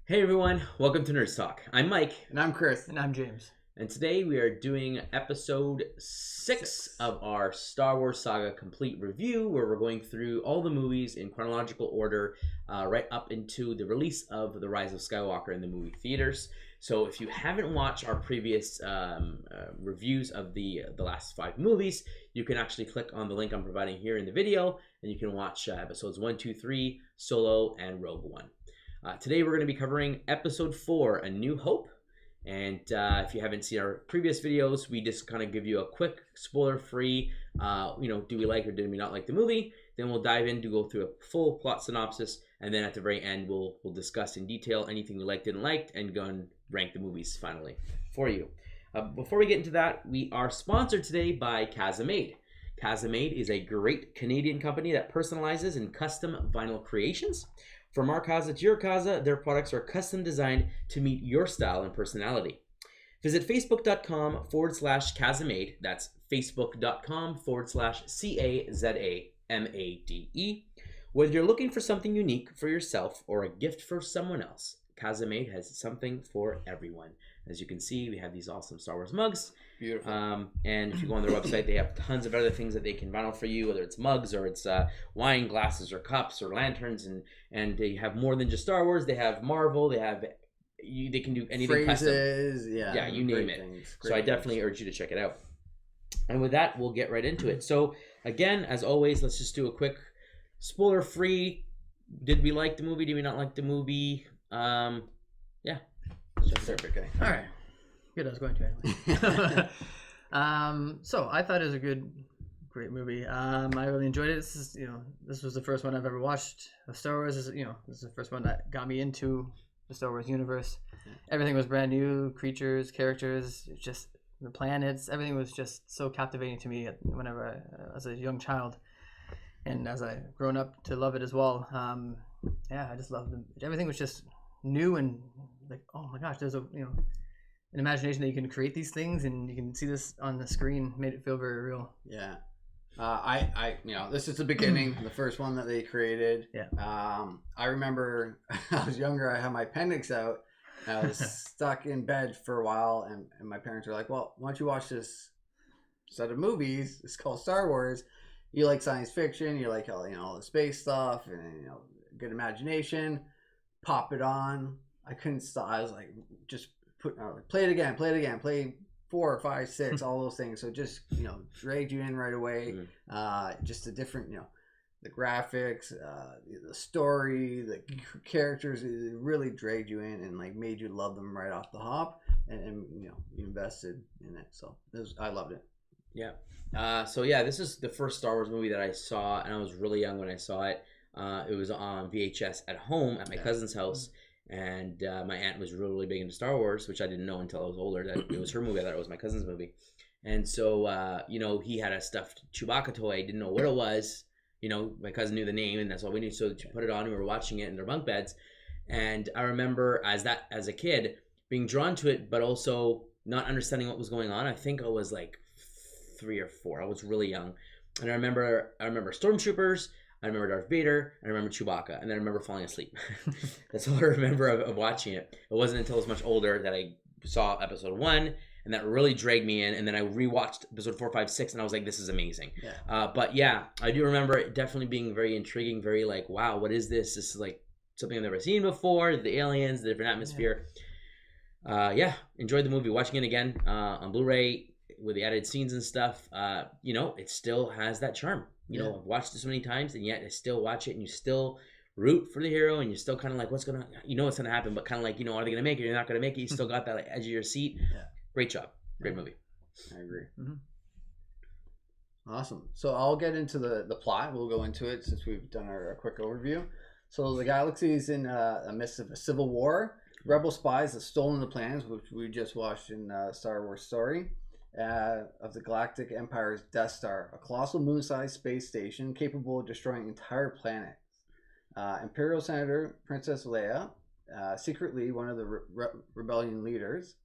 Hey everyone, welcome to Nerd Talk. I'm Mike, And I'm Chris. And I'm James. and today we are doing episode 6 of our Star Wars Saga complete review, where we're going through all the movies in chronological order, right up into the release of The Rise of Skywalker in the movie theaters. So if you haven't watched our previous reviews of the last 5 movies, you can actually click on the link I'm providing here in the video, and you can watch episodes 1, 2, 3, Solo, and Rogue One. Today we're going to be covering episode 4, A New Hope. And if you haven't seen our previous videos, we just kind of give you a quick spoiler-free, do we like or did we not like the movie? Then we'll dive in to go through a full plot synopsis, and then at the very end we'll discuss in detail anything we liked, didn't like, and go and rank the movies finally for you. Before we get into that, we are sponsored today by Casamade. Casamade is a great Canadian company that personalizes in custom vinyl creations. From our casa to your casa, their products are custom designed to meet your style and personality. Visit facebook.com/Casamade. That's facebook.com/CAZAMADE. Whether you're looking for something unique for yourself or a gift for someone else, Casamade has something for everyone. As you can see, we have these awesome Star Wars mugs. Beautiful. And if you go on their website, they have tons of other things that they can vinyl for you, whether it's mugs or it's wine glasses or cups or lanterns, and they have more than just Star Wars. They have Marvel. They can do anything Phrases, custom. yeah, You name it. So I definitely urge you to check it out. And with that, we'll get right into it. So again, as always, let's just do a quick spoiler-free. Did we like the movie? Did we not like the movie? Yeah. Perfect. Okay. All right. Good, I was going to anyway. So I thought it was a great movie. I really enjoyed it. This was the first one I've ever watched of Star Wars. This is the first one that got me into the Star Wars universe. Everything was brand new, creatures, characters, just the planets. Everything was just so captivating to me whenever as a young child, and as I grown up to love it as well. I just loved them. Everything was just new and like, oh my gosh, there's an imagination that you can create these things and you can see this on the screen. Made it feel very real. Yeah. This is the beginning, the first one that they created. Yeah. I remember I was younger. I had my appendix out. I was stuck in bed for a while, and my parents were like, "Well, why don't you watch this set of movies? It's called Star Wars. You like science fiction. You like all the space stuff, and good imagination. Pop it on." I couldn't stop. I was like, just play it again, play 4, 5, 6, all those things. So just dragged you in right away. Just the different the graphics, the story, the characters, it really dragged you in and like made you love them right off the hop, and you invested in it. So I loved it. Yeah. This is the first Star Wars movie that I saw, and I was really young when I saw it. It was on VHS at home at my cousin's house. And my aunt was really, really big into Star Wars, which I didn't know until I was older, that it was her movie. I thought it was my cousin's movie. And so, he had a stuffed Chewbacca toy. Didn't know what it was. My cousin knew the name, and that's all we knew. So to put it on, and we were watching it in their bunk beds. And I remember as a kid being drawn to it, but also not understanding what was going on. I think I was like 3 or 4. I was really young. And I remember stormtroopers. I remember Darth Vader, and I remember Chewbacca, and then I remember falling asleep. That's all I remember of watching it. It wasn't until I was much older that I saw episode 1, and that really dragged me in, and then I rewatched episode 4, 5, 6, and I was like, this is amazing. Yeah. But yeah, I do remember it definitely being very intriguing, very like, wow, what is this? This is like something I've never seen before, the aliens, the different atmosphere. Enjoyed the movie. Watching it again on Blu-ray with the added scenes and stuff, it still has that charm. I've watched it so many times, and yet I still watch it, and you still root for the hero, and you're still kind of like, what's going to, what's going to happen, but kind of like, are they going to make it? You're not going to make it. You still got that like, edge of your seat. Yeah. Great job. Great movie. I agree. Mm-hmm. Awesome. So I'll get into the plot. We'll go into it since we've done our quick overview. So the galaxy is in the midst of a civil war. Rebel spies have stolen the plans, which we just watched in Star Wars Story. Of the Galactic Empire's Death Star, a colossal moon-sized space station capable of destroying entire planets. Imperial Senator Princess Leia, secretly one of the rebellion leaders,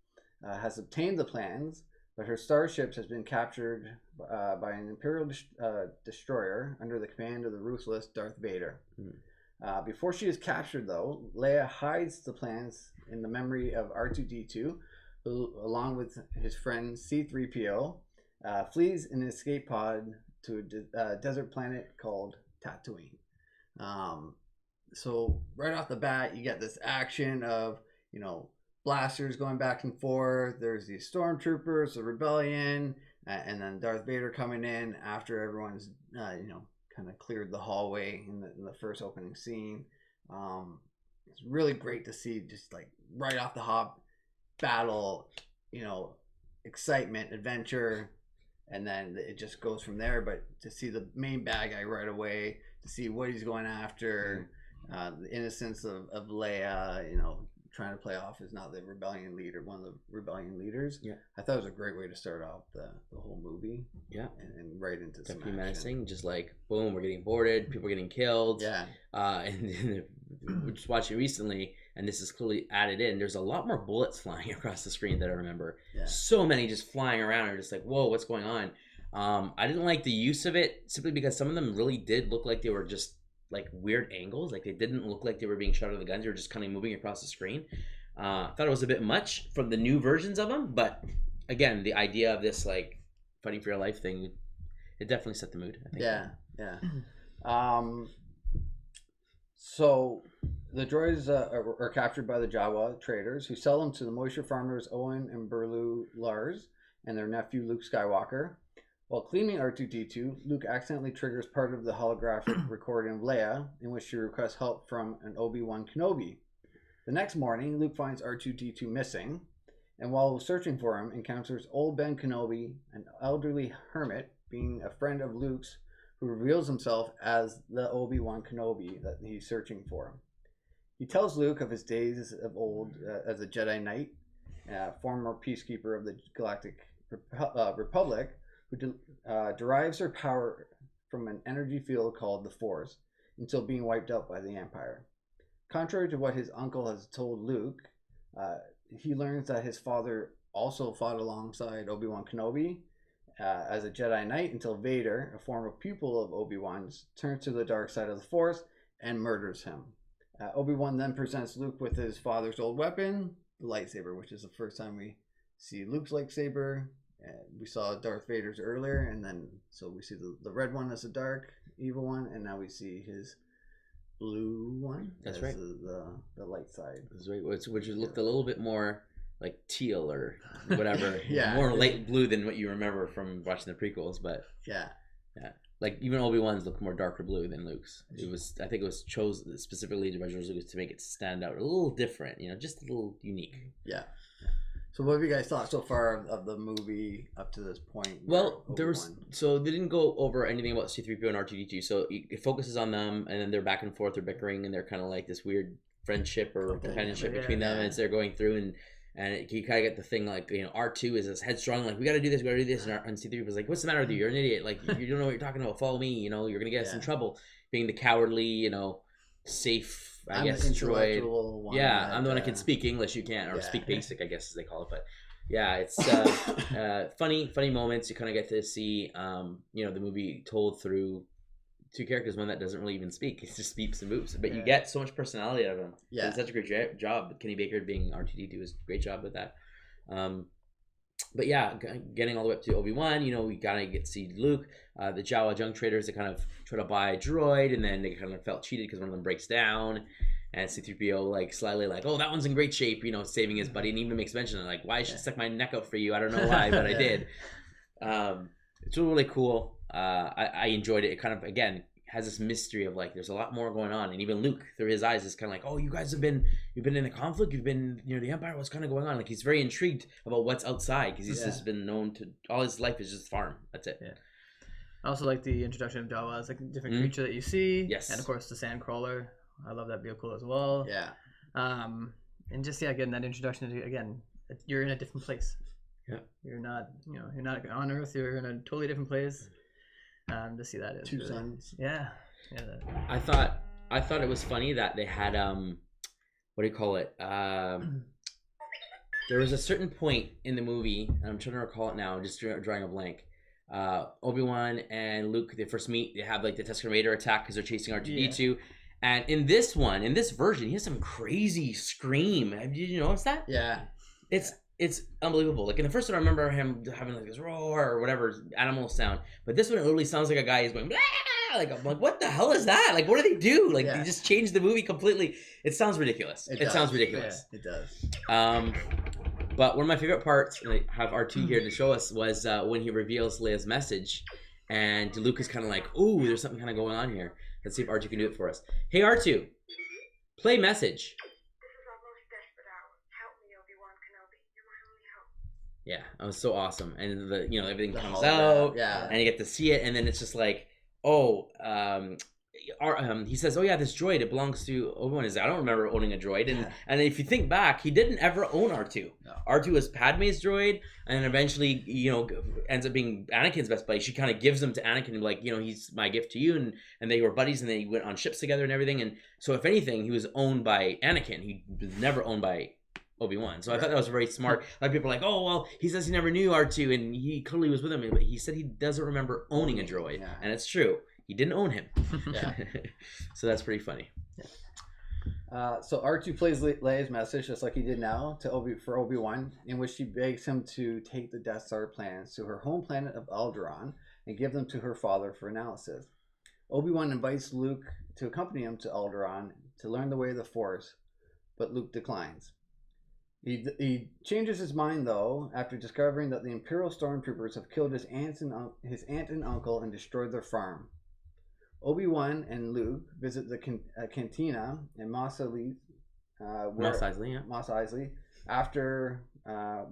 has obtained the plans, but her starship has been captured by an Imperial destroyer under the command of the ruthless Darth Vader. Before she is captured, though, Leia hides the plans in the memory of R2-D2, who, along with his friend C-3PO, flees in an escape pod to a desert planet called Tatooine. So right off the bat, you get this action of, blasters going back and forth. There's these stormtroopers, the rebellion, and then Darth Vader coming in after everyone's, kind of cleared the hallway in the first opening scene. It's really great to see, just like right off the hop, battle, excitement, adventure, and then it just goes from there. But to see the main bad guy right away, to see what he's going after, the innocence of Leia, trying to play off as not the rebellion leader, one of the rebellion leaders. Yeah, I thought it was a great way to start off the whole movie. Yeah, and right into some definitely menacing. Just like boom, we're getting boarded, people are getting killed. Yeah, and we're just watching recently, and this is clearly added in. There's a lot more bullets flying across the screen that I remember. Yeah. So many just flying around, and just like, whoa, what's going on? I didn't like the use of it simply because some of them really did look like they were just like weird angles. Like they didn't look like they were being shot out of the guns. They were just kind of moving across the screen. I thought it was a bit much from the new versions of them, but again, the idea of this like fighting for your life thing, it definitely set the mood, I think. Yeah. So the droids are captured by the Jawa traders, who sell them to the moisture farmers Owen and Burlu Lars and their nephew Luke Skywalker. While cleaning R2-D2, Luke accidentally triggers part of the holographic recording of Leia, in which she requests help from an Obi-Wan Kenobi. The next morning, Luke finds R2-D2 missing, and while searching for him, encounters old Ben Kenobi, an elderly hermit, being a friend of Luke's, who reveals himself as the Obi-Wan Kenobi that he's searching for. He tells Luke of his days of old as a Jedi Knight, former peacekeeper of the Galactic Republic, who derives her power from an energy field called the Force, until being wiped out by the Empire. Contrary to what his uncle has told Luke, he learns that his father also fought alongside Obi-Wan Kenobi as a Jedi Knight until Vader, a former pupil of Obi-Wan's, turns to the dark side of the Force and murders him. Obi-Wan then presents Luke with his father's old weapon, the lightsaber, which is the first time we see Luke's lightsaber. We saw Darth Vader's earlier, and then so we see the red one as the dark, evil one, and now we see his blue one. That's as right. The light side. That's right. Which looked a little bit more like teal or whatever. Yeah. More light blue than what you remember from watching the prequels, but Yeah. like even Obi-Wan's looked more darker blue than Luke's. I think it was chosen specifically by George Lucas to make it stand out a little different, just a little unique. Yeah. So what have you guys thought so far of the movie up to this point? Well, they didn't go over anything about C-3PO and R2-D2, so it focuses on them, and then they're back and forth, they're bickering, and they're kind of like this weird friendship or companionship between them as they're going through, and you kind of get the thing like, R2 is this headstrong, like, we gotta do this, and C-3PO was like, what's the matter with you? You're an idiot, like, you don't know what you're talking about, follow me, you're gonna get us in trouble, being the cowardly, safe, I guess, droid. One I'm the one that can speak English, you can't, or speak basic, I guess as they call it, but yeah, it's funny moments. You kind of get to see, the movie told through two characters, one that doesn't really even speak. He just speaks and moves, but you get so much personality out of him. Yeah, it's such a great job. Kenny Baker being R2-D2 is a great job with that. But yeah, getting all the way up to Obi-Wan, we gotta get to see Luke. The Jawa junk traders, they kind of try to buy a droid, and then they kind of felt cheated because one of them breaks down. And C-3PO like slyly like, oh, that one's in great shape, saving his buddy, and even makes mention of like, why I should stick my neck out for you. I don't know why, but I did. It's really cool. I enjoyed it. It kind of, again, has this mystery of like, there's a lot more going on. And even Luke, through his eyes, is kind of like, oh, you guys you've been in a conflict. You've been, the Empire, what's kind of going on? Like, he's very intrigued about what's outside because he's just been known to, all his life is just farm. That's it. Yeah. I also like the introduction of Jawa as like a different creature that you see. Yes. And of course the Sandcrawler. I love that vehicle as well. Yeah. And just getting that introduction to, again, you're in a different place. Yeah. You're not on Earth. You're in a totally different place. To see that is Two really, suns. Yeah. I thought it was funny that they had what do you call it? There was a certain point in the movie, and I'm trying to recall it now, just drawing a blank. Obi-Wan and Luke, they first meet. They have like the Tusken Raider attack because they're chasing R2-D2. And in this version, he has some crazy scream. Did you notice that? Yeah. It's unbelievable. Like in the first one, I remember him having like this roar or whatever animal sound, but this one it literally sounds like a guy is going. Blah! Like I'm like, what the hell is that? Like, what do they do? Like they just changed the movie completely. It sounds ridiculous. It sounds ridiculous. Yeah, it does. But one of my favorite parts, and I have R2 here to show us, was when he reveals Leia's message, and Luke is kind of like, ooh, there's something kind of going on here. Let's see if R2 can do it for us. Hey R2, play message. Yeah, that was so awesome, and everything comes out, and you get to see it, and then it's just like, he says, oh yeah, this droid, it belongs to Obi-Wan. I don't remember owning a droid, and if you think back, he didn't ever own R2. No. R2 was Padme's droid, and then eventually, ends up being Anakin's best buddy. She kind of gives him to Anakin, like, he's my gift to you, and they were buddies, and they went on ships together and everything, and so if anything, he was owned by Anakin. He was never owned by Obi-Wan. So I thought that was very smart. A lot of people are like, oh, well, he says he never knew R2 and he clearly was with him, but he said he doesn't remember owning a droid. Yeah. And it's true. He didn't own him. Yeah. So that's pretty funny. So R2 plays Leia's message just like he did now for Obi-Wan, in which she begs him to take the Death Star plans to her home planet of Alderaan and give them to her father for analysis. Obi-Wan invites Luke to accompany him to Alderaan to learn the way of the Force, but Luke declines. He changes his mind, though, after discovering that the Imperial Stormtroopers have killed his aunt and uncle and destroyed their farm. Obi-Wan and Luke visit the cantina in Mos Eisley. Mos Eisley. After a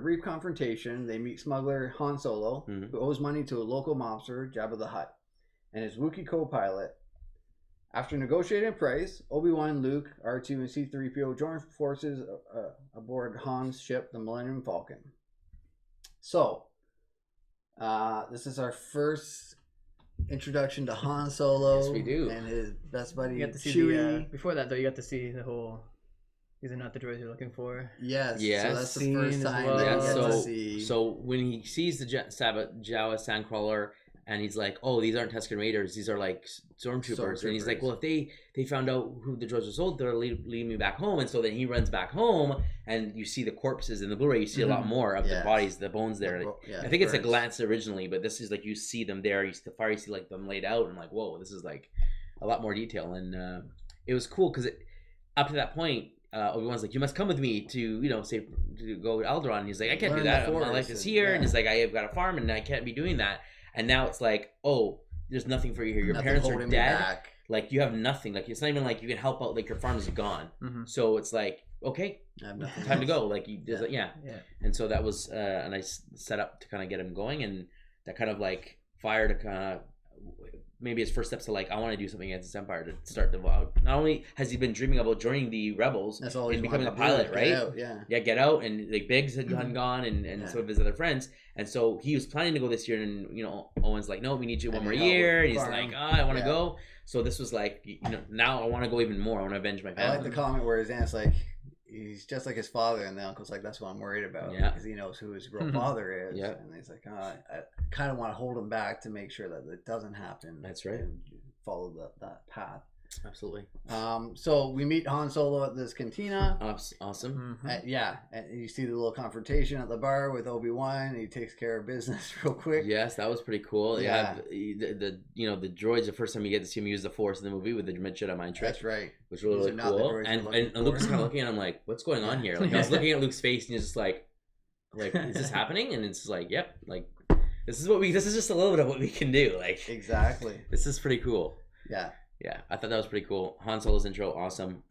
brief confrontation, they meet smuggler Han Solo, who owes money to a local mobster, Jabba the Hutt, and his Wookiee co-pilot. After negotiating a price, Obi-Wan, Luke, R2, and C-3PO join forces aboard Han's ship, the Millennium Falcon. So, this is our first introduction to Han Solo. Yes, we do. And his best buddy, you got to see Chewie. Before that, though, you got to see the whole... These are not the droids you're looking for. Yes. So that's the first time that you get to see. So when he sees the Jawa Sandcrawler, and he's like, oh, these aren't Tusken Raiders, these are like stormtroopers. And he's like, well, if they found out who the droids were sold, they're leading me back home. And so then he runs back home, and you see the corpses in the Blu-ray. You see a lot more of the bodies, the bones there. I think it's a glance originally, but this is like you see them there. You see like them laid out, and like, whoa, this is like a lot more detail. And it was cool because up to that point, Obi-Wan's like, you must come with me to go to Alderaan. And he's like, I can't do that. My life is here. And he's like, I have got a farm, and I can't be doing that. And now it's like, oh, there's nothing for you here. Your parents are dead. Like, you have nothing. Like, it's not even like you can help out. Like, your farm is gone. So it's like, okay, time to go. Like, And so that was a nice setup to kind of get him going. And that kind of like fired a kind of maybe his first steps to like, I want to do something against this empire to start the not only has he been dreaming about joining the rebels and becoming a pilot, right? Get out, and like Biggs had gone and some of his other friends, and so he was planning to go this year, and Owen's like, no, we need you one more year, and he's like, oh, I want to go. So this was like, now I want to go even more. I want to avenge my family. I like the comment where his aunt's like, he's just like his father, and the uncle's like, that's what I'm worried about, because he knows who his real father is. And he's like, I kind of want to hold him back to make sure that it doesn't happen. That's right. And follow that path. Absolutely. So we meet Han Solo at this cantina. Awesome. And you see the little confrontation at the bar with Obi-Wan, and he takes care of business real quick. Yes, that was pretty cool. Yeah, the droids, the first time you get to see him use the Force in the movie with the Jedi mind trick. That's right. Which was really cool. And Luke's kind of looking at him like, what's going on here? Like, I was looking at Luke's face, and he's just like, is this happening? And it's like, yep, like this is just a little bit of what we can do. Like, exactly. This is pretty cool. Yeah, I thought that was pretty cool. Han Solo's intro, awesome.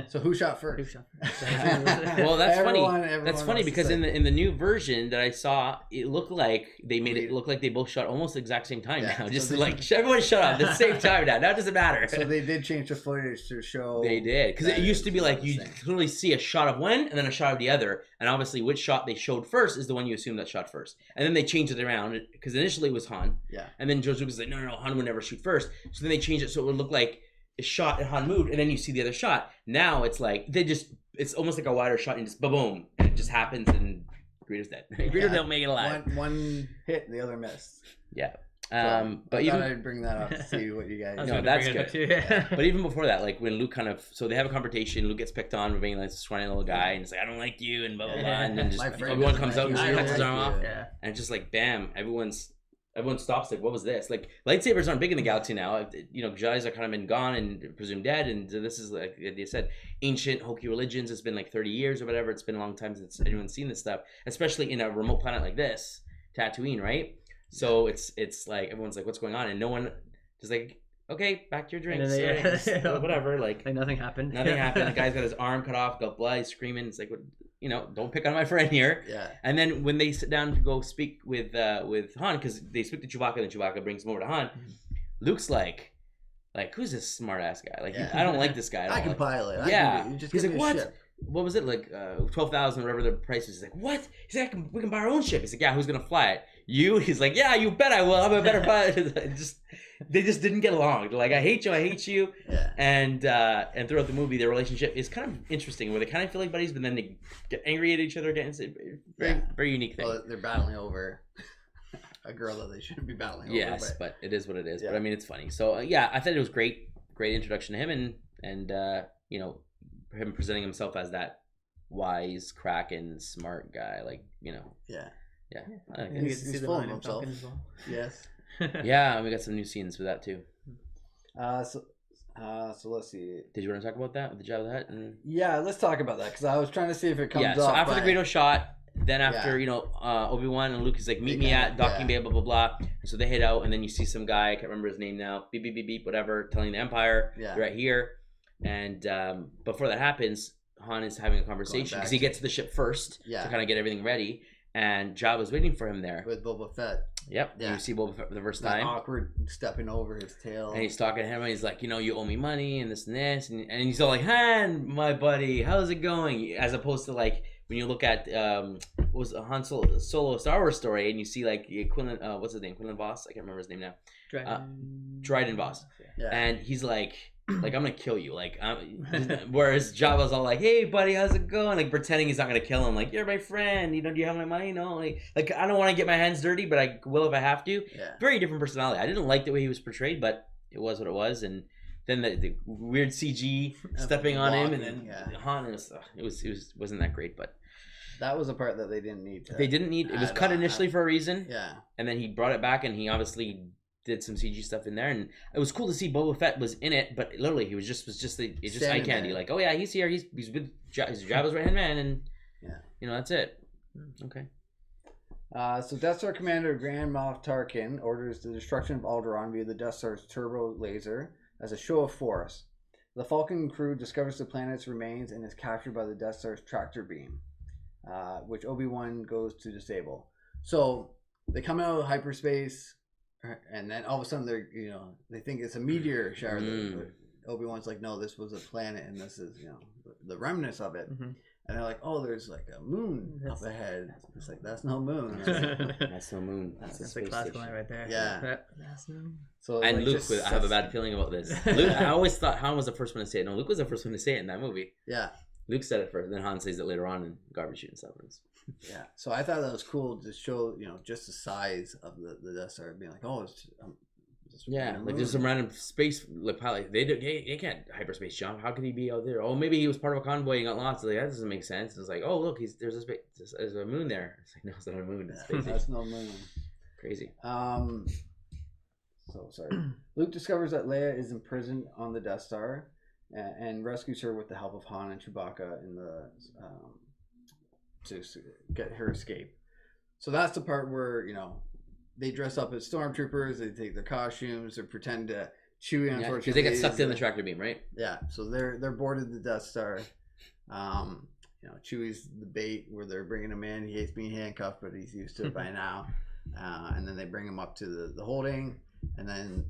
So who shot first? Well, that's funny. That's funny because in the new version that I saw, it looked like they made it look like they both shot almost the exact same time now. Just like everyone shut up at the same time now. Now it doesn't matter. So they did change the footage to show. They did, because it used to be like you clearly see a shot of one and then a shot of the other, and obviously which shot they showed first is the one you assume that shot first, and then they changed it around because initially it was Han. And then George Lucas was like, no, Han would never shoot first. So then they changed it so it would look like a shot and Han moved, and then you see the other shot. Now it's like it's almost like a wider shot and just boom, and it just happens, and Greedo's dead. Greedo don't make it alive. One hit, the other missed. Yeah. But I even thought I'd bring that up to see what you guys. I was No, gonna that's bring it up good. too, yeah. But even before that, like when Luke so they have a confrontation. Luke gets picked on for being like this scrawny little guy, and it's like I don't like you, and blah blah blah, and then just My friend Obi-Wan doesn't comes like out and you, just I don't cuts his like arm you. off, Yeah. and it's just like bam, everyone stops. Like what was this? Like lightsabers aren't big in the galaxy now. Jedi's are kind of been gone and presumed dead, and so this is like they said, ancient hokey religions. It's been like 30 years or whatever. It's been a long time since anyone's seen this stuff, especially in a remote planet like this, Tatooine, right? So it's like everyone's like, what's going on? And no one just like, okay, back to your drinks. And then right? Whatever. Like nothing happened. nothing happened. The guy's got his arm cut off, got blood, he's screaming. It's like, don't pick on my friend here. Yeah. And then when they sit down to go speak with Han, because they speak to Chewbacca, and Chewbacca brings him over to Han. Luke's like who's this smart ass guy? Like I don't like this guy at all. I can Like, pilot. yeah. Just He's give like, me a what? ship. What was it like? 12,000, whatever the price was. He's like, what? He's like, we can buy our own ship. He's like, yeah. Who's gonna fly it? You? He's like, yeah. You bet I will. I'm a better pilot. They just didn't get along. They're like, I hate you. Yeah. And throughout the movie, their relationship is kind of interesting, where they kind of feel like buddies, but then they get angry at each other again. It's a very unique thing. Well, they're battling over a girl that they shouldn't be battling over. Yes, but it is what it is. Yeah. But I mean, it's funny. So I thought it was great introduction to him, and him presenting himself as that wise, cracking, smart guy. Like Yeah. I like You it. get to see He's the full of Millennium himself. Falcon as well. Yes. Yeah, and we got some new scenes for that too. So let's see. Did you want to talk about that with the Jabba the Hutt? And... Yeah, let's talk about that because I was trying to see if it comes Yeah. up. So after the but- Greedo shot, then after Obi-Wan and Luke is like, meet me at docking bay, blah blah blah. And so they head out, and then you see some guy, I can't remember his name now, beep beep beep beep, whatever, telling the Empire, Yeah. you're right here. And before that happens, Han is having a conversation because he gets to the ship first Yeah. to kind of get everything ready, and Jabba's waiting for him there. with Boba Fett. Yep. Yeah. And you see Boba Fett for the first That time. awkward stepping over his tail. And he's talking to him, and he's like, you owe me money, and this and this, and he's all like, Han, my buddy, how's it going? As opposed to like when you look at what was a Han Solo Star Wars story, and you see like the Quinlan, what's his name, Quinlan Voss? I can't remember his name now. Dryden Voss, Yeah. and he's like I'm gonna kill you, whereas Jabba's all like, hey buddy, how's it going? Like pretending he's not gonna kill him, like you're my friend, do you have my money? No, like I don't want to get my hands dirty, but I will if I have to. Yeah. Very different personality. I didn't like the way he was portrayed, but it was what it was. And then the weird CG stepping on him, and then Han, wasn't that great, but That was a part that they didn't need to. they didn't need. It was cut initially for a reason, Yeah. and then he brought it back, and he obviously did some CG stuff in there, and it was cool to see Boba Fett was in it, but literally he was just eye Standing candy. there. Like, oh yeah, he's here. He's with he's Jabba's right hand man, and Yeah. that's it. Okay. So Death Star Commander Grand Moff Tarkin orders the destruction of Alderaan via the Death Star's turbo laser as a show of force. The Falcon crew discovers the planet's remains and is captured by the Death Star's tractor beam, which Obi-Wan goes to disable. So they come out of hyperspace, and then all of a sudden they think it's a meteor shower. Obi-Wan's like, no, this was a planet, and this is the remnants of it. Mm-hmm. And they're like, oh, there's like a moon up ahead. It's like, that's no moon. That's no moon. That's a That's the space classical station. line right there. Yeah. That's no. So And like, Luke, just I have a bad feeling about this. Luke, I always thought Han was the first one to say it. No, Luke was the first one to say it in that movie. Yeah, Luke said it first, then Han says it later on in Garbage Chute and stuff. yeah. So I thought that was cool to show, just the size of the Death Star, being like, oh, it's just Yeah, random like there's moon. some random space like pilot. They can't hyperspace jump. How could he be out there? Oh, maybe he was part of a convoy and got lost. Like that doesn't make sense. It's like, oh look, there's a moon there. It's like no, it's not a moon. It's Yeah, space. that's no moon. Crazy. So sorry. Luke discovers that Leia is imprisoned on the Death Star, and rescues her with the help of Han and Chewbacca to get her escape. So that's the part where they dress up as stormtroopers. They take their costumes. They pretend to Chewie. Because Unfortunately, they get sucked in the tractor beam, right? Yeah. So they're boarded the Death Star. Chewie's the bait where they're bringing him in. He hates being handcuffed, but he's used to it by now. And then they bring him up to the holding, and then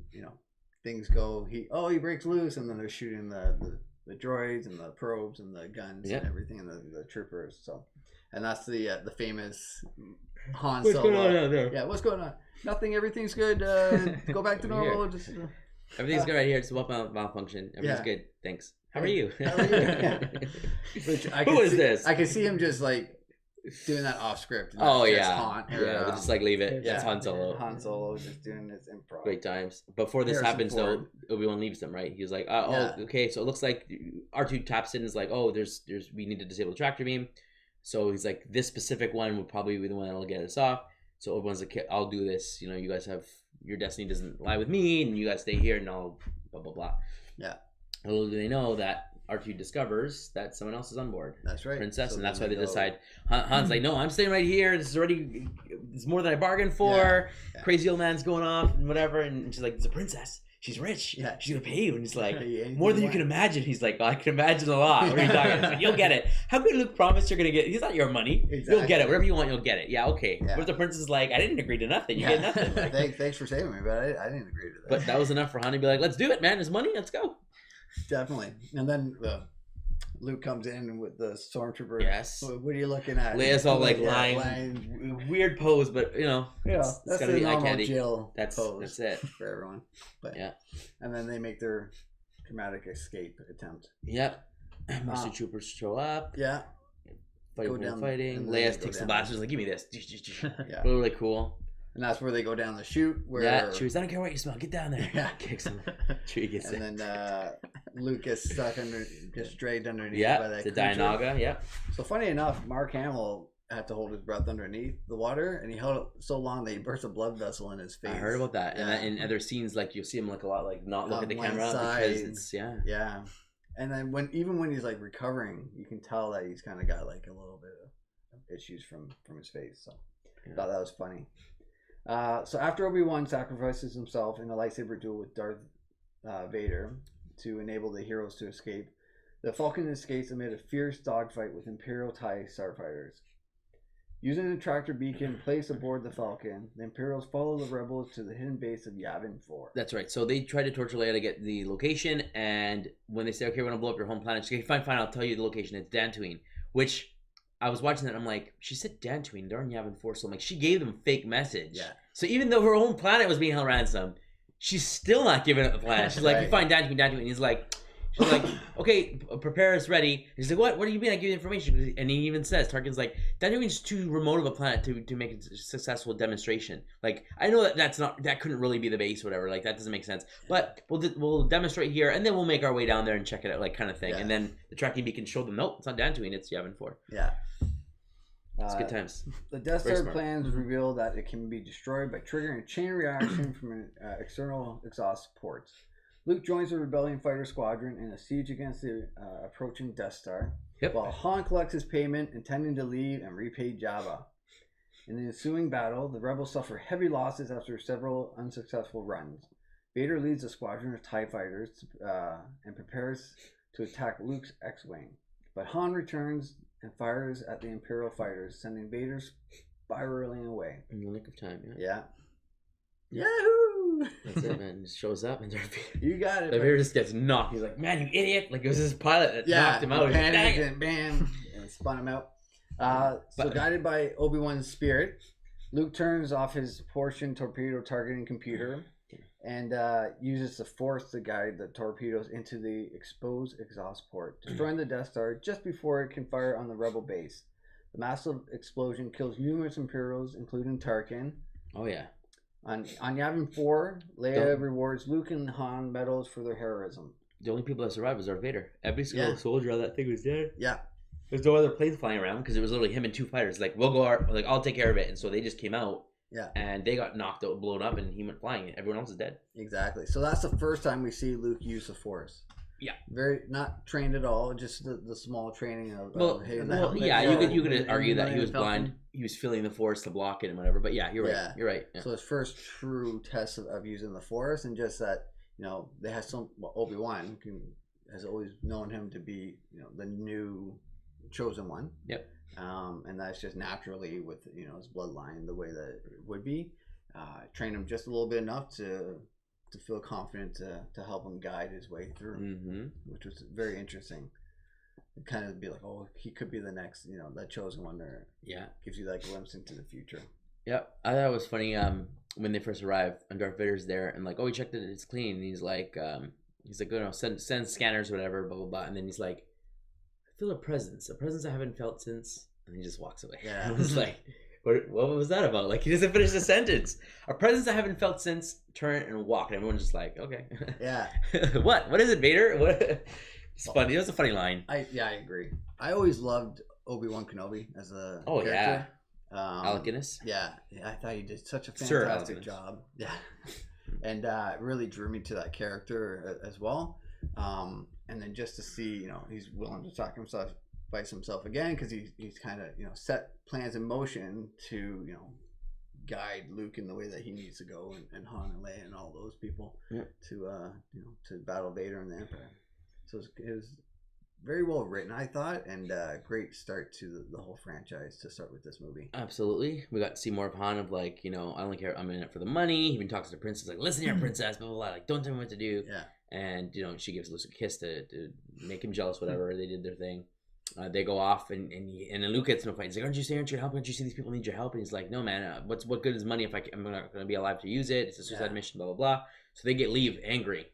things go. He breaks loose, and then they're shooting the droids and the probes and the guns and everything, and the troopers. So, and that's the famous Han Solo. What's going on out there? Yeah, what's going on? Nothing. Everything's good. Go back to normal. Just, Everything's good right here. It's a malfunction. Everything's good. Thanks. How are you? How are you? Yeah. Which Who is this? I can see him just like doing that off script. Oh Just yeah, we'll just like leave it. Yeah. That's Han Solo. Han Solo just doing this improv. Great times. Before this Harrison happens, Ford. though, Obi-Wan leaves them, right? He's like, Yeah. oh, okay, so it looks like R2 taps in and is like, oh, there's we need to disable the tractor beam. So he's like, this specific one would probably be the one that'll get us off. So Obi-Wan's like, I'll do this. You know, you guys have, your destiny doesn't lie with me, and you guys stay here, and I'll blah, blah, blah. Yeah. Little do they know that R2 discovers that someone else is on board. That's right. Princess, So and that's why then they go- decide. Han's like, no, I'm staying right here. This is already, it's more than I bargained for. Yeah. Crazy old man's going off and whatever. And she's like, it's a princess. She's rich. Yeah. She's going to pay you. And he's like, Pay you anything more than you you can want. imagine. He's like, I can imagine a lot. What are you talking about? Like, you'll get it. How could Luke promise you're going to get it? He's not your money. You'll get Exactly. it. Whatever you want, you'll get it. Yeah, okay. Yeah. What if the princess is like, I didn't agree to nothing. You get nothing. Like, Thanks for saving me, but I didn't agree to that. but that was enough for Han to be like, let's do it, man. There's money. Let's go. Definitely. And then Luke comes in with the stormtrooper. Yes. What are you looking at? Leia's all like Yeah, lying. Weird pose, but you know. Yeah, it's that's gotta the be eye normal candy. Jill That's pose it. for everyone. But Yeah. and then they make their dramatic escape attempt. Yep. Most troopers show up. Yeah, Fighting, Go down, fighting. and then Leia they go takes the down. blasters, like, give me this. yeah, Really cool. and that's where they go down the chute. Where Yeah, Chewie's, I don't care what you smell, get down there. Yeah. Kicks him. Chewie gets it. and then Luke gets stuck gets dragged underneath by Yeah, that the creature. Dianoga, yeah. So funny enough, Mark Hamill had to hold his breath underneath the water, and he held it so long that he burst a blood vessel in his face. I heard about that. Yeah. And in other scenes, like, you'll see him like a lot, like, not look On at the one camera side. because it's, yeah. Yeah, and then when he's like recovering, you can tell that he's kind of got like a little bit of issues from his face. So I thought that was funny. So after Obi-Wan sacrifices himself in a lightsaber duel with Darth Vader to enable the heroes to escape, the Falcon escapes amid a fierce dogfight with Imperial TIE starfighters. Using the tractor beacon placed aboard the Falcon, the Imperials follow the rebels to the hidden base of Yavin 4. That's right. So they try to torture Leia to get the location, and when they say, okay, we're going to blow up your home planet, she's like, fine, I'll tell you the location. It's Dantooine, which I was watching that, and I'm like, she said Dantooine, they're in Yavin 4, so I'm like, she gave them a fake message. Yeah. So even though her own planet was being held ransom, she's still not giving up the planet. She's like, Right. you find Dantooine. And she's like, okay, prepare us ready. And he's like, what do you mean I give you information? And he even says, Tarkin's like, Dantooine's too remote of a planet to make a successful demonstration. Like, I know that couldn't really be the base or whatever. Like, that doesn't make sense. But we'll demonstrate here, and then we'll make our way down there and check it out, like, kind of thing. Yeah. And then the tracking beacon showed them, nope, it's not Dantooine, it's Yavin 4. Yeah. It's good times. The Death Very Star smart. plans reveal that it can be destroyed by triggering a chain reaction from an external exhaust port. Luke joins the Rebellion fighter squadron in a siege against the approaching Death Star, Yep. while Han collects his payment, intending to leave and repay Jabba. In the ensuing battle, the rebels suffer heavy losses after several unsuccessful runs. Vader leads a squadron of TIE fighters and prepares to attack Luke's X-Wing. But Han returns and fires at the Imperial fighters, sending Vader spiraling away. In the nick of time, yeah. Yeah. Yahoo! That's it, man. Just shows up and Darth Vader. You got it. Vader just gets knocked. He's like, man, you idiot. Like, it was his pilot that Yeah, knocked him out. He's like, panicked "Dang it." and bam, and spun him out. So But- guided by Obi-Wan's spirit, Luke turns off his portion torpedo targeting computer and uses the Force to guide the torpedoes into the exposed exhaust port, destroying the Death Star just before it can fire on the Rebel base. The massive explosion kills numerous Imperials, including Tarkin. Oh, yeah. On Yavin 4, Leia rewards Luke and Han medals for their heroism. The only people that survived was Darth Vader. Every single Yeah. soldier on that thing was dead. Yeah. There's no other planes flying around because it was literally him and two fighters. Like, we'll go, like, I'll take care of it. And so they just came out. Yeah. And they got knocked out, blown up, and he went flying. Everyone else is dead. Exactly. So that's the first time we see Luke use the Force. Yeah. Very not trained at all. Just the small training of Well, hey, yeah, you could and argue that he was Falcon. blind. He was feeling the Force to block it and whatever. But yeah, you're right. Yeah. You're right. Yeah. So his first true test of using the Force, and just that they have Obi-Wan has always known him to be the new chosen one. Yep. And that's just naturally with his bloodline the way that it would be. Train him just a little bit enough to feel confident to help him guide his way through, Mm-hmm. which was very interesting. It kind of be like, oh, he could be the next, that chosen one. Or Yeah. gives you that glimpse into the future. Yep. I thought it was funny when they first arrive and Darth Vader's there and like, oh, we checked it, it's clean. And he's like, send scanners or whatever, blah, blah, blah. And then he's like, I feel a presence I haven't felt since. and he just walks away. Yeah. I was like, what was that about? Like, he doesn't finish the sentence. A presence I haven't felt since turn and walk, and everyone's just like, okay. Yeah. What is it, Vader? What? It's funny. It was a funny line. I agree. I always loved Obi-Wan Kenobi as a character. Alec Guinness. Yeah, I thought he did such a Sir fantastic job. Yeah, and it really drew me to that character as well. And then just to see, he's willing to sacrifice himself again because he's kind of set plans in motion to guide Luke in the way that he needs to go, and Han and Leia and all those people to battle Vader and the Emperor. So it was very well written, I thought, and great start to the whole franchise to start with this movie. Absolutely. We got to see more of Han of like, I don't care, I'm in it for the money. He even talks to the princess like, listen here, princess, blah, blah, blah. Like, don't tell me what to do. Yeah. And, she gives Luke a kiss to make him jealous, whatever. They did their thing. They go off, and then Luke gets no fight. He's like, aren't you saying you help? Don't you see these people need your help? And he's like, no, man, what good is money if I'm not going to be alive to use it? It's a suicide mission, blah, blah, blah. So they leave angry.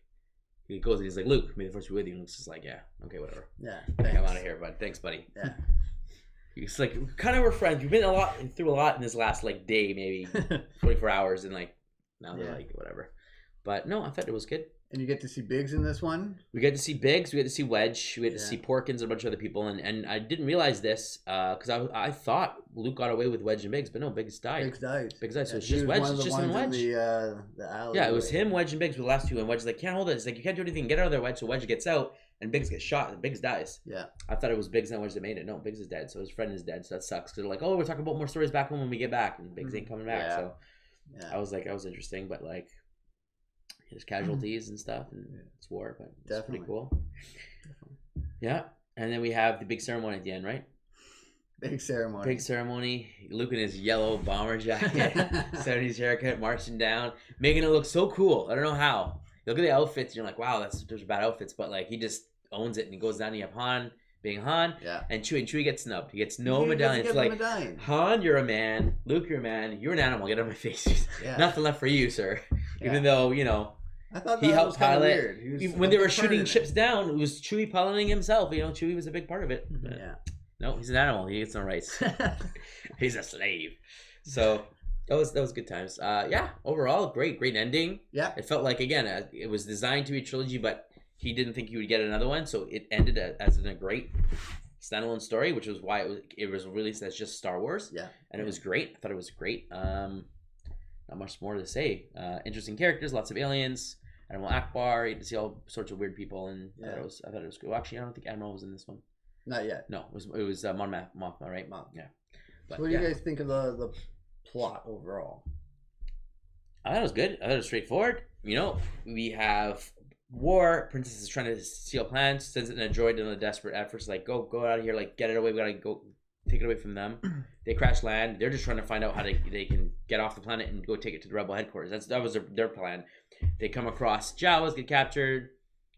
He goes and he's like, Luke, may the force be with you. And Luke's just like, yeah, okay, whatever. Yeah. I'm out of here, bud. Thanks, buddy. Yeah. It's like, kind of we're friends. We've been through a lot in this last day, maybe 24 hours, and like now they're like whatever. But no, I thought it was good. And you get to see Biggs in this one. We get to see Biggs. We get to see Wedge. We get to see Porkins and a bunch of other people. And I didn't realize this because I thought Luke got away with Wedge and Biggs, but no, Biggs died. Biggs died. So it's just Wedge. It's just him and Wedge. The alley. Yeah, it was him, Wedge, and Biggs were the last two. And Wedge is like, can't hold it. It's like, you can't do anything. Get out of there, Wedge. So Wedge gets out, and Biggs gets shot, and Biggs dies. Yeah. I thought it was Biggs and Wedge that made it. No, Biggs is dead. So his friend is dead. So that sucks. Because they're like, oh, we're talking about more stories back home when we get back. And Biggs ain't coming back. So I was like, that was interesting. But like, there's casualties and stuff, and it's war, but it's pretty cool. Definitely. Yeah, and then we have the big ceremony at the end, right? Big ceremony. Luke in his yellow bomber jacket, 70s haircut, marching down, making it look so cool. I don't know how. You look at the outfits, and you're like, wow, those are bad outfits, but like he just owns it, and he goes down. You have Han being Han, and Chewie gets snubbed. He gets no medallion. It's like, medallion. Han, you're a man. Luke, you're a man. You're an animal. Get out of my face. Nothing left for you, sir. Even though, I thought he helped pilot. Weird. When they were shooting ships down, it was Chewie piloting himself. Chewie was a big part of it. No, he's an animal. He gets no rights. He's a slave. So that was good times. Overall, great ending. Yeah. It felt like, again, it was designed to be a trilogy, but he didn't think he would get another one, so it ended as in a great standalone story, which was why it was released as just Star Wars. Yeah. And it was great. I thought it was great. Not much more to say. Interesting characters, lots of aliens. Admiral Akbar, you get to see all sorts of weird people, and I thought it was good. Well, actually, I don't think Admiral was in this one. Not yet. No, it was Mon Mothma, right? Yeah. But, what do you guys think of the plot overall? I thought it was good. I thought it was straightforward. We have war. Princess is trying to steal plans. Sends it in a droid in a desperate effort. Like, go out of here. Like, get it away. We gotta go. Take it away from them. They crash land. They're just trying to find out how they can get off the planet and go take it to the rebel headquarters. That was their plan. They come across Jawas, get captured.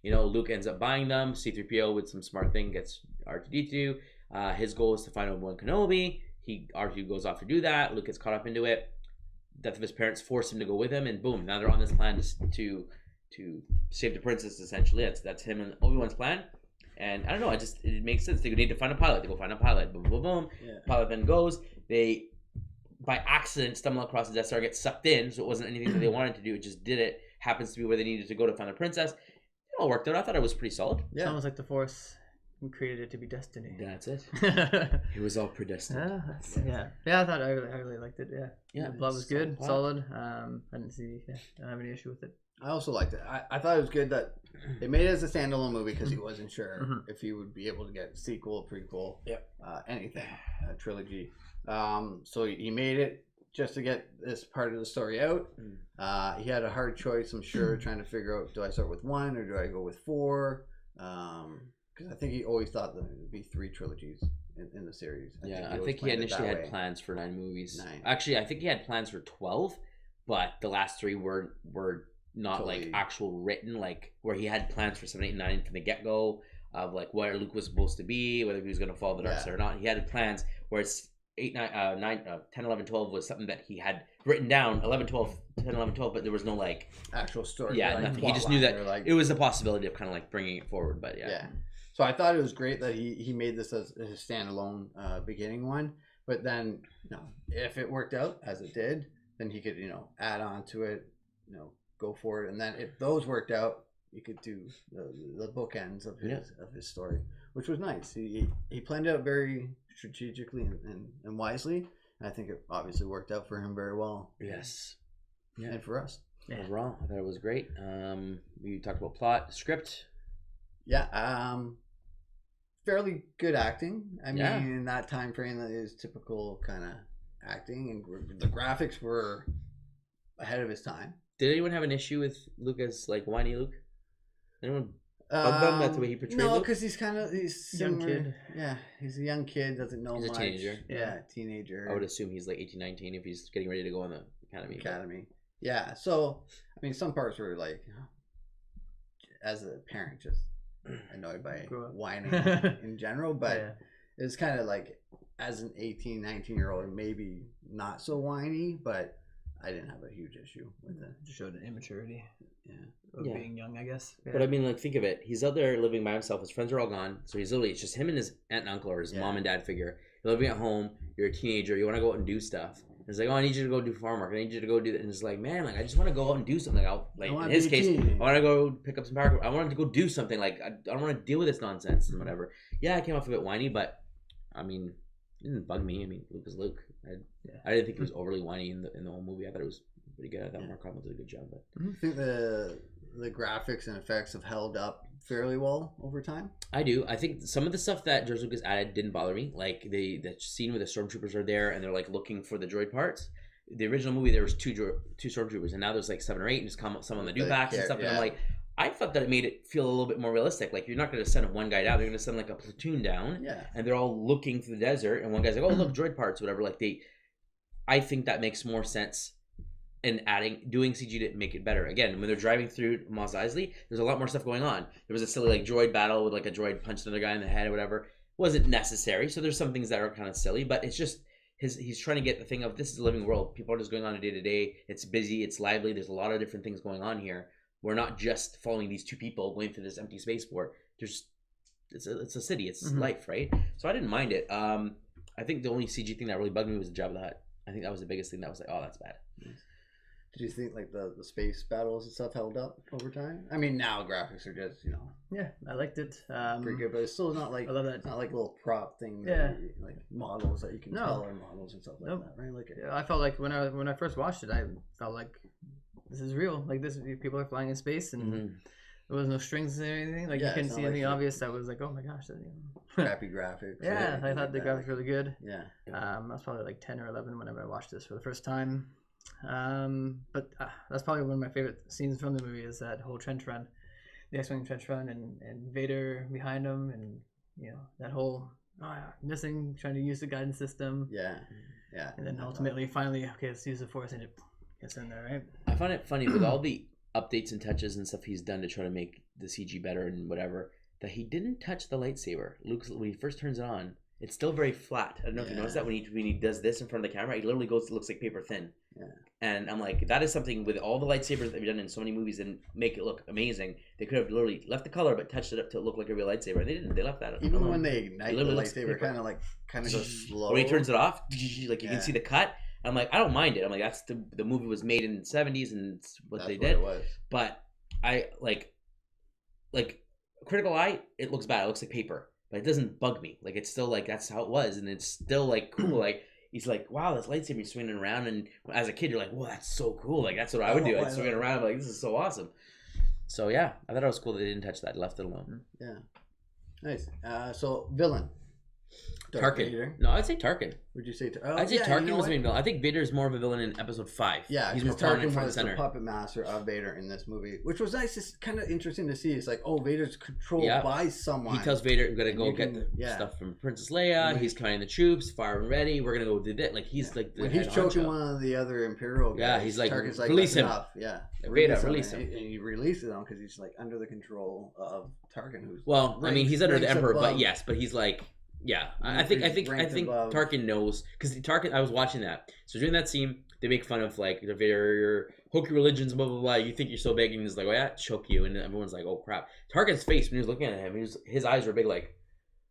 Luke ends up buying them. C-3PO with some smart thing gets R2-D2. His goal is to find Obi-Wan Kenobi. R2 goes off to do that. Luke gets caught up into it. Death of his parents force him to go with him, and boom, now they're on this plan to save the princess. Essentially, that's him and Obi-Wan's plan. And I don't know, it makes sense. They need to find a pilot. They go find a pilot. Boom, boom, boom. Yeah. Pilot then goes. They, by accident, stumble across the Death Star, get sucked in. So it wasn't anything that they wanted to do. It just did it. Happens to be where they needed to go to find the princess. It all worked out. I thought it was pretty solid. Yeah. It's almost like the Force created it to be destiny. That's it. It was all predestined. I thought I really liked it. Yeah. The plot was good, solid. I don't have any issue with it. I also liked it. I thought it was good that they made it as a standalone movie because he wasn't sure if he would be able to get a sequel, prequel, anything, a trilogy. So he made it just to get this part of the story out. He had a hard choice, I'm sure, trying to figure out, do I start with 1 or do I go with 4? Because I think he always thought that there would be 3 trilogies in the series. I think he initially had plans for 9 movies. Actually, I think he had plans for 12, but the last 3 were not totally. Like actual written, like where he had plans for 7, 8, 9 from the get-go of like where Luke was supposed to be, whether he was going to follow the dark side or not. He had plans where it's 8, 9, 10, 11, 12 was something that he had written down, 11, 12, 10, 11, 12, but there was no like actual story. Yeah, nothing. He just knew that it was a possibility of kind of like bringing it forward, but So I thought it was great that he made this as a standalone beginning one. But then, if it worked out as it did, then he could, add on to it, go for it. And then if those worked out, you could do the bookends of his story, which was nice. He planned it out very strategically and wisely. And I think it obviously worked out for him very well. Yes. Yeah. And for us. Yeah. Overall, I thought it was great. We talked about plot, script. Yeah. Fairly good acting. I mean, in that time frame, that is typical kind of acting, and the graphics were ahead of his time. Did anyone have an issue with Luke as like whiny Luke? Anyone bug them? That's the way he portrayed Luke? No, because he's young kid. Yeah, he's a young kid, doesn't know He's much. a teenager. Yeah, teenager. I would assume he's like 18, 19 if he's getting ready to go on the academy. Yeah, so I mean, some parts were like, as a parent, just annoyed by whining in general, but it's kind of like, as an 18, 19-year-old, maybe not so whiny, but I didn't have a huge issue with it. Just showed an immaturity. Yeah. Of being young, I guess. Yeah. But I mean, like, think of it. He's out there living by himself. His friends are all gone. So he's literally, it's just him and his aunt and uncle or his mom and dad figure. You're living at home. You're a teenager. You want to go out and do stuff. And it's like, oh, I need you to go do farm work. I need you to go do that. And it's like, man, like, I just want to go out and do something. In his case, I want to go pick up some power. I want to go do something. Like, I don't want to deal with this nonsense and whatever. Yeah, I came off a bit whiny, but I mean, it didn't bug me. I mean, Luke is Luke. I didn't think he was overly whiny in the whole movie. I thought it was pretty good. I thought Mark Hamill did a good job. But I think the graphics and effects have held up fairly well over time. I do. I think some of the stuff that George Lucas added didn't bother me. Like the scene where the stormtroopers are there and they're like looking for the droid parts. The original movie there was two stormtroopers, and now there's like 7 or 8, and just come some on the dewbacks and stuff. And I'm like, I thought that it made it feel a little bit more realistic. Like, you're not going to send one guy down; they're going to send like a platoon down, and they're all looking through the desert. And one guy's like, "Oh, look, droid parts, whatever." Like I think that makes more sense. And doing CG to make it better. Again, when they're driving through Mos Eisley, there's a lot more stuff going on. There was a silly like droid battle with like a droid punched another guy in the head or whatever. Wasn't necessary. So there's some things that are kind of silly, but it's just he's trying to get the thing of this is a living world. People are just going on a day to day. It's busy. It's lively. There's a lot of different things going on here. We're not just following these two people going through this empty spaceport. It's a city. It's life, right? So I didn't mind it. I think the only CG thing that really bugged me was the Jabba the Hutt. I think that was the biggest thing that was like, oh, that's bad. Did you think like the space battles and stuff held up over time? I mean, now graphics are just Yeah, I liked it. Pretty good, but it's still not like I love that. It's not like little prop things. Like models that you can color models and stuff like that, right? Like I felt like when I first watched it, I felt like this is real. Like this, people are flying in space, and there was no strings or anything. Like you couldn't see anything obvious. That was like, oh my gosh, crappy graphics. Yeah, I thought the graphics were really good. Yeah. I was probably like 10 or 11 whenever I watched this for the first time. But that's probably one of my favorite scenes from the movie is that whole trench run, the X-Wing trench run, and Vader behind him, and that whole missing, trying to use the guidance system. Yeah. And then ultimately, finally, okay, let's use the Force, and it gets in there, right? I find it funny with all the updates and touches and stuff he's done to try to make the CG better and whatever, that he didn't touch the lightsaber. Luke, when he first turns it on, it's still very flat. I don't know if you noticed that when he does this in front of the camera, he literally looks like paper thin. Yeah. And I'm like, that is something with all the lightsabers that we've done in so many movies and make it look amazing. They could have literally left the color but touched it up to look like a real lightsaber. They didn't. They left that. Even when they ignite the lightsaber, kind of goes slow. When he turns it off, like you can see the cut. I'm like, I don't mind it. I'm like, that's the movie was made in the 70s and it's what they did. But I like critical eye, it looks bad. It looks like paper. But it doesn't bug me. Like, it's still like that's how it was, and it's still like cool. Like, he's like, wow, this lightsaber is swinging around, and as a kid, you're like, well, that's so cool. Like, that's what I would do. I'd swing it around. Like, this is so awesome. So yeah, I thought it was cool that they didn't touch that. Left it alone. Yeah, nice. So villain. Tarkin. No, I'd say Tarkin. Would you say? I'd say Tarkin was the main villain. I think Vader's more of a villain in Episode 5. Yeah, he's more Tarkin front was center. The puppet master of Vader in this movie, which was nice. It's kind of interesting to see. It's like, oh, Vader's controlled by someone. He tells Vader, "I'm gonna go get the stuff from Princess Leia. He's commanding the troops, fire and ready. We're gonna go do that." Like he's like the when he's choking one of the other Imperial guys. Yeah, he's like, Tarkin's release him. Enough. Yeah, Vader, release him. And he releases him because he's like under the control of Tarkin, who's I mean, he's under the Emperor, but he's like. Yeah, I think Tarkin knows because Tarkin. I was watching that, so during that scene, they make fun of like the Vader Hokey religions, blah blah blah. You think you're so big, and he's like, "Oh yeah, choke you," and everyone's like, "Oh crap." Tarkin's face when he was looking at him, his eyes were big, like,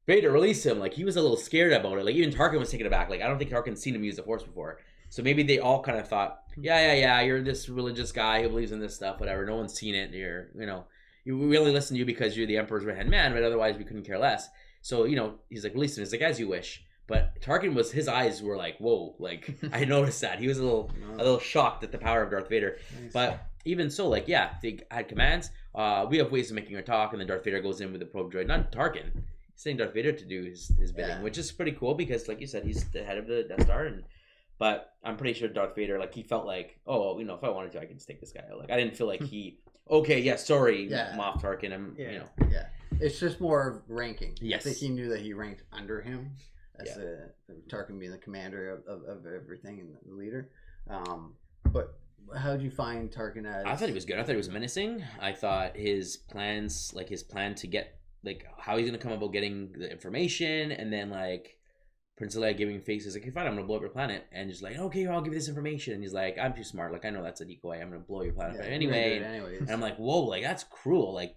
Vader, release him. Like he was a little scared about it. Like even Tarkin was taken aback. Like I don't think Tarkin's seen him use the Force before. So maybe they all kind of thought, yeah, you're this religious guy who believes in this stuff, whatever. No one's seen it. We only listen to you because you're the Emperor's right-hand man, but otherwise we couldn't care less. So, he's like, release him. He's like, as you wish. But Tarkin his eyes were like, whoa. Like, I noticed that. He was a little shocked at the power of Darth Vader. Nice. But even so, like, yeah, they had commands. We have ways of making her talk, and then Darth Vader goes in with the probe droid. Not Tarkin. He's saying Darth Vader to do his bidding, which is pretty cool because, like you said, he's the head of the Death Star, but I'm pretty sure Darth Vader, like, he felt like, oh, if I wanted to, I can take this guy out. Like, I didn't feel like sorry, Moff Tarkin. Yeah. It's just more ranking. Yes. I think he knew that he ranked under him as Tarkin being the commander of everything and the leader. But how did you find Tarkin as? I thought he was good. I thought he was menacing. I thought his plan to get, like, how he's going to come about getting the information, and then, like, Princess Leia giving faces like, okay, fine, I'm gonna blow up your planet, and just like, okay, I'll give you this information, and he's like, I'm too smart, like I know that's a decoy, I'm gonna blow your planet anyway. And I'm like, whoa, like that's cruel. Like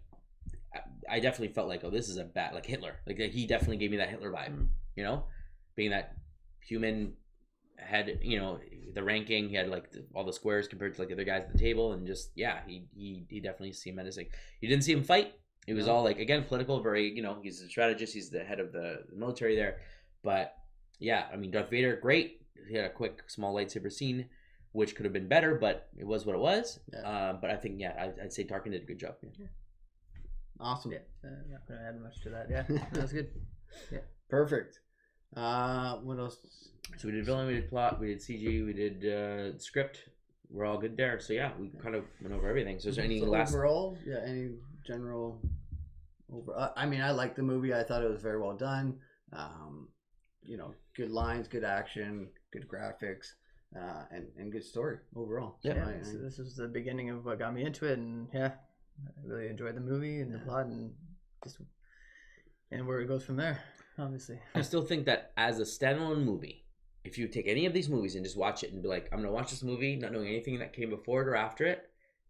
I definitely felt like, oh, this is a bad, like Hitler, like he definitely gave me that Hitler vibe, being that human had, the ranking, he had like all the squares compared to like the other guys at the table, and just he definitely seemed menacing. You didn't see him fight. It was all like, again, political, very, he's a strategist, he's the head of the military there, but. Yeah, I mean, Darth Vader, great. He had a quick, small lightsaber scene, which could have been better, but it was what it was. Yeah. But I think, I'd say Tarkin did a good job. Yeah. Awesome. Yeah, not going to add much to that. Yeah, that was good. Yeah. Perfect. What else? So we did villain, we did plot, we did CG, we did script. We're all good there. So yeah, we kind of went over everything. So is there any last... Overall, any general... I mean, I liked the movie. I thought it was very well done. Good lines, good action, good graphics, and good story overall. Yeah, so this is the beginning of what got me into it, and I really enjoyed the movie and the plot, and where it goes from there. Obviously, I still think that as a standalone movie, if you take any of these movies and just watch it and be like, I'm gonna watch this movie, not knowing anything that came before it or after it,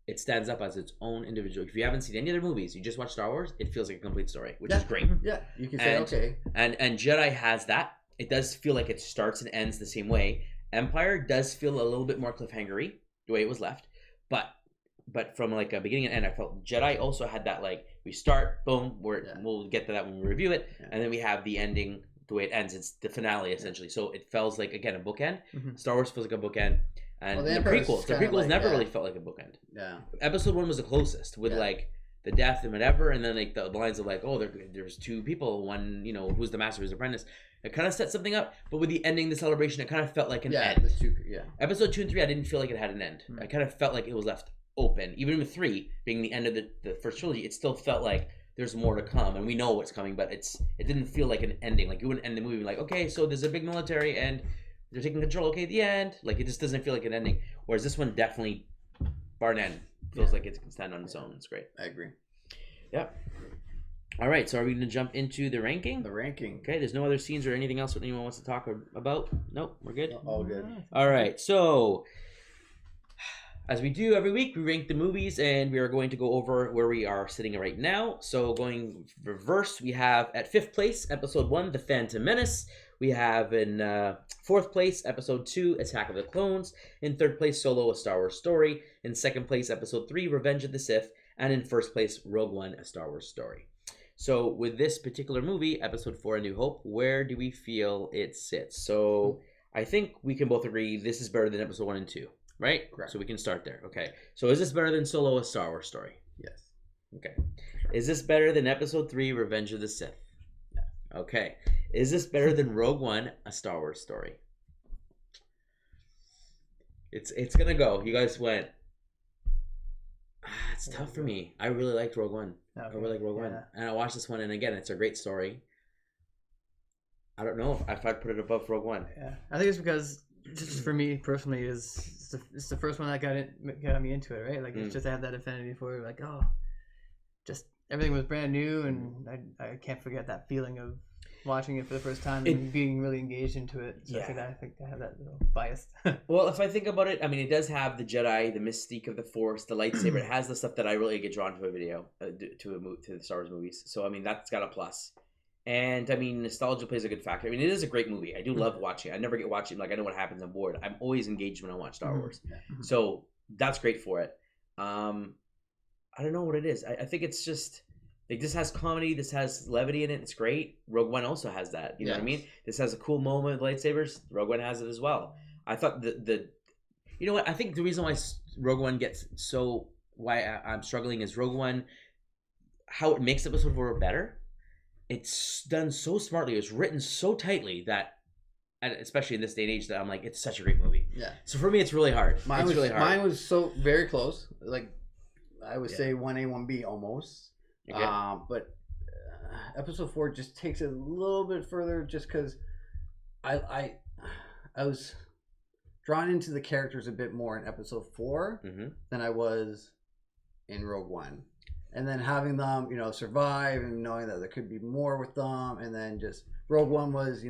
it stands up as its own individual. If you haven't seen any other movies, you just watch Star Wars, it feels like a complete story, which is great. Yeah, you can say okay. And Jedi has that. It does feel like it starts and ends the same way. Empire does feel a little bit more cliffhangery, the way it was left. But from like a beginning and end, I felt Jedi also had that, like, we start, boom, we'll get to that when we review it, and then we have the ending, the way it ends. It's the finale, essentially. So it feels like, again, a bookend. Star Wars feels like a bookend. And the prequels never really felt like a bookend. Yeah. Episode 1 was the closest, with like the death and whatever, and then like the lines of like, oh, there's two people, one, who's the master, who's the apprentice. It kind of set something up, but with the ending, the celebration, it kind of felt like an end. Episode 2 and 3, I didn't feel like it had an end. I kind of felt like it was left open. Even with 3 being the end of the first trilogy, it still felt like there's more to come, and we know what's coming, but it didn't feel like an ending. Like you wouldn't end the movie like, okay, so there's a big military and they're taking control. Okay, the end. Like it just doesn't feel like an ending. Whereas this one definitely, bar none, feels like it can stand on its own. It's great. I agree. Yep. All right, so are we going to jump into the ranking? The ranking. Okay, there's no other scenes or anything else that anyone wants to talk about? Nope, we're good? All good. All right, so as we do every week, we rank the movies, and we are going to go over where we are sitting right now. So going reverse, we have at 5th place, Episode 1, The Phantom Menace. We have in 4th place, Episode 2, Attack of the Clones. In 3rd place, Solo, A Star Wars Story. In 2nd place, Episode 3, Revenge of the Sith. And in 1st place, Rogue One, A Star Wars Story. So with this particular movie, Episode 4, A New Hope, where do we feel it sits? So I think we can both agree this is better than Episode 1 and 2, right? Correct. So we can start there. Okay. So is this better than Solo, A Star Wars Story? Yes. Okay. Sure. Is this better than Episode 3, Revenge of the Sith? Yes. Okay. Is this better than Rogue One, A Star Wars Story? It's gonna go. You guys went. It's tough for me. I really liked Rogue One. Okay. I really like Rogue One. And I watched this one, and again, it's a great story. I don't know if I'd put it above Rogue One. Yeah, I think it's because, just for me personally, it's the first one that got me into it, right? Like, it's just I have that affinity for it. Like, oh, just everything was brand new, and I can't forget that feeling of watching it for the first time and being really engaged into it. So Yeah. I think I have that little bias. Well, if I think about it, I mean, it does have the Jedi, the mystique of the Force, the lightsaber. It has the stuff that I really get drawn to a video, to the Star Wars movies. So, I mean, that's got a plus. And, I mean, nostalgia plays a good factor. I mean, it is a great movie. I do love watching it. I never get watching, like, I know what happens on board. I'm always engaged when I watch Star Wars. So, that's great for it. I don't know what it is. I think it's just... Like, this has comedy, this has levity in it, it's great. Rogue One also has that, you know what I mean? This has a cool moment with lightsabers, Rogue One has it as well. I thought you know what, I think the reason why Rogue One gets why I'm struggling is Rogue One, how it makes episode 4 better, it's done so smartly, it's written so tightly that, and especially in this day and age, that I'm like, it's such a great movie. Yeah. So for me, it's really hard. Mine was so very close, like, I would say 1A, 1B almost. Okay. But episode 4 just takes it a little bit further, just because I was drawn into the characters a bit more in episode 4 than I was in Rogue One, and then having them, survive and knowing that there could be more with them, and then just Rogue One was,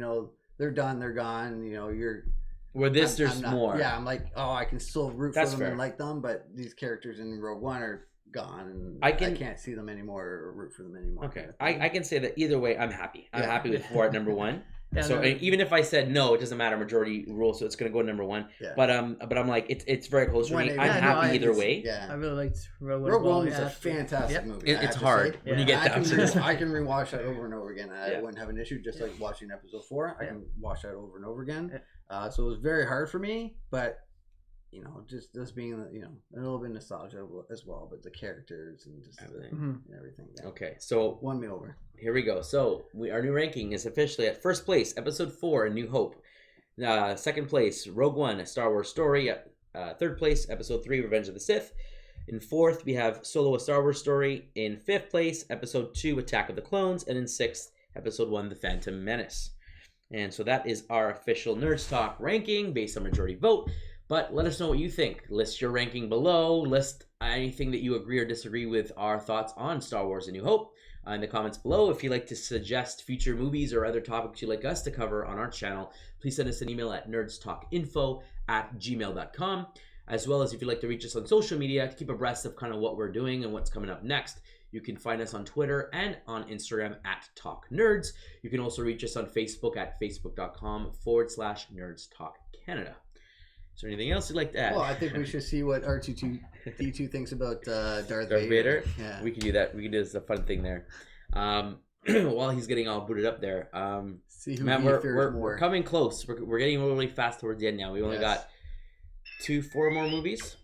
they're done, they're gone, you're. Where there's more. Yeah, I'm like, oh, I can still root for them and like them, but these characters in Rogue One are gone, and I can't see them anymore or root for them anymore. Okay, I can say that either way, I'm happy. I'm happy with 4 at number 1. So even if I said no, it doesn't matter, majority rule, so it's gonna go to number 1. Yeah. But I'm like, it's very close for me. I'm happy either way. Yeah, I really liked Rogue One. Rogue One is a fantastic movie. It's hard when you get down to this. I can rewatch that over and over again, and I wouldn't have an issue. Just like watching episode 4, I can watch that over and over again. So it was very hard for me, but. Just being, a little bit of nostalgia as well, but the characters and just everything. Yeah. Okay, so won me over. Here we go. So our new ranking is officially at first place, Episode 4, A New Hope. Second place, Rogue One, A Star Wars Story. Third place, Episode 3, Revenge of the Sith. In fourth, we have Solo, A Star Wars Story. In fifth place, Episode 2, Attack of the Clones. And in sixth, Episode 1, The Phantom Menace. And so that is our official Nerds Talk ranking based on majority vote. But let us know what you think. List your ranking below. List anything that you agree or disagree with our thoughts on Star Wars A New Hope in the comments below. If you'd like to suggest future movies or other topics you'd like us to cover on our channel, please send us an email at nerdstalkinfo@gmail.com. As well as if you'd like to reach us on social media to keep abreast of kind of what we're doing and what's coming up next, you can find us on Twitter and on Instagram at Talk Nerds. You can also reach us on Facebook at facebook.com/NerdsTalkCanada. Is there anything else you'd like to add? Well, I think we should see what R2D2 thinks about Darth Vader. Yeah. We can do that. We can do this. A fun thing there. While he's getting all booted up there. See who Matt, we're coming close. We're getting really fast towards the end now. We only got 4 more movies.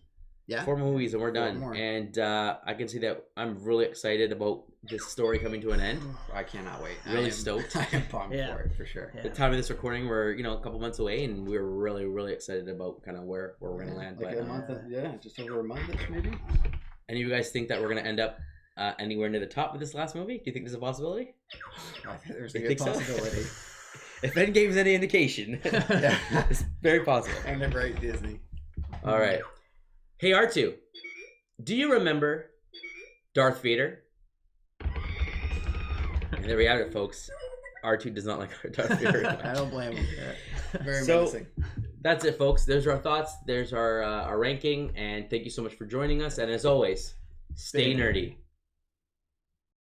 Yeah. 4 more movies and we're done. And I can see that I'm really excited about this story coming to an end. I cannot wait. Really stoked. I am pumped for it, for sure. Yeah. The time of this recording, we're a couple months away, and we're really, really excited about kind of where we're going to land. Like a month, just over a month, maybe. And you guys think that we're going to end up anywhere near the top of this last movie? Do you think there's a possibility? I think there's a good possibility. So? If Endgame's any indication, it's very possible. And they're right, Disney. All right. Hey, R2, do you remember Darth Vader? And there we have it, folks. R2 does not like Darth Vader. I don't blame him. Very menacing. That's it, folks. There's our thoughts. There's our ranking. And thank you so much for joining us. And as always, stay nerdy.